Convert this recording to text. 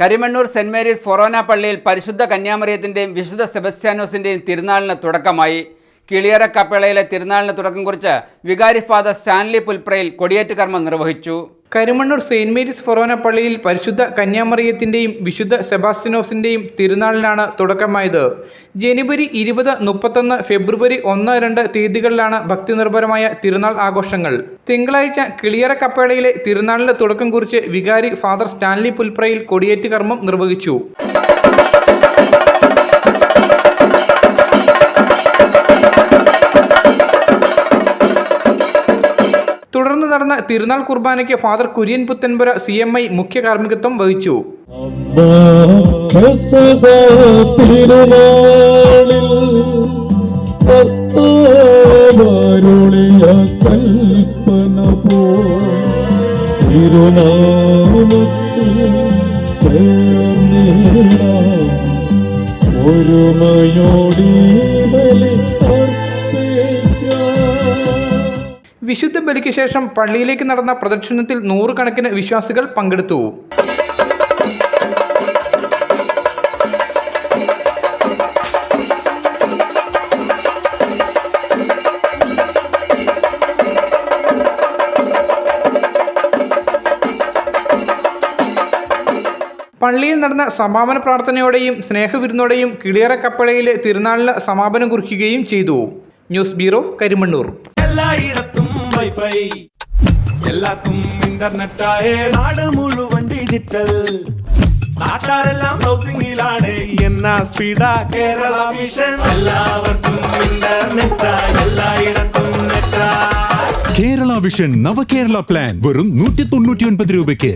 Karimannoor saint Mary's ഫൊറോന പള്ളിയിൽ പരിശുദ്ധ കന്യാമറിയത്തിൻ്റെയും വിശുദ്ധ സെബസ്ത്യാനോസിൻ്റെയും തിരുനാളിന് തുടക്കമായി. കിളിയറ കപ്പേളയിലെ തിരുനാളിന് തുടക്കം കുറിച്ച് വികാരി ഫാദർ സ്റ്റാൻലി പുൽപ്രയിൽ കൊടിയേറ്റ് കർമ്മം നിർവഹിച്ചു. കരിമണ്ണൂർ സെന്റ് മേരീസ് ഫൊറോന പള്ളിയിൽ പരിശുദ്ധ കന്യാമറിയത്തിൻ്റെയും വിശുദ്ധ സെബാസ്റ്റ്യനോസിൻ്റെയും തിരുനാളിനാണ് തുടക്കമായത്. ജനുവരി 20, 31, ഫെബ്രുവരി 1, 2 തീയതികളിലാണ് ഭക്തിനിർഭരമായ തിരുനാൾ ആഘോഷങ്ങൾ. തിങ്കളാഴ്ച കിളിയറ കപ്പേളയിലെ തിരുനാളിന് തുടക്കം കുറിച്ച് വികാരി ഫാദർ സ്റ്റാൻലി പുൽപ്രയിൽ കൊടിയേറ്റ് കർമ്മം നിർവഹിച്ചു. തുടർന്ന് നടന്ന തിരുനാൾ കുർബാനയ്ക്ക് ഫാദർ കുര്യൻ പുത്തൻപുര CMI മുഖ്യ കാർമ്മികത്വം വഹിച്ചു. വിശുദ്ധ ബലിക്ക് ശേഷം പള്ളിയിലേക്ക് നടന്ന പ്രദക്ഷിണത്തിൽ 100 കണക്കിന് വിശ്വാസികൾ പങ്കെടുത്തു. പള്ളിയിൽ നടന്ന സമാപന പ്രാർത്ഥനയോടെയും സ്നേഹവിരുന്നോടെയും കിളിയറ കപ്പേളയിലെ തിരുനാളിന് സമാപനം കുറിക്കുകയും ചെയ്തു. News bureau, Karimannoor. എല്ലായിടത്തും വൈഫൈ, എല്ലാത്തും ഇന്റർനെറ്റായേ, നാട് മുഴുവൻ ഡിജിറ്റൽ, നാട്ടാരെല്ലാം ബ്രൗസിംഗിലാണ്. എന്നാ സ്പീഡാ കേരള വിഷൻ, എല്ലാവർക്കും ഇന്റർനെറ്റാ, എല്ലായിടത്തും നെറ്റാ. കേരള വിഷൻ നവകേരള പ്ലാൻ വെറും 199 രൂപയ്ക്ക്.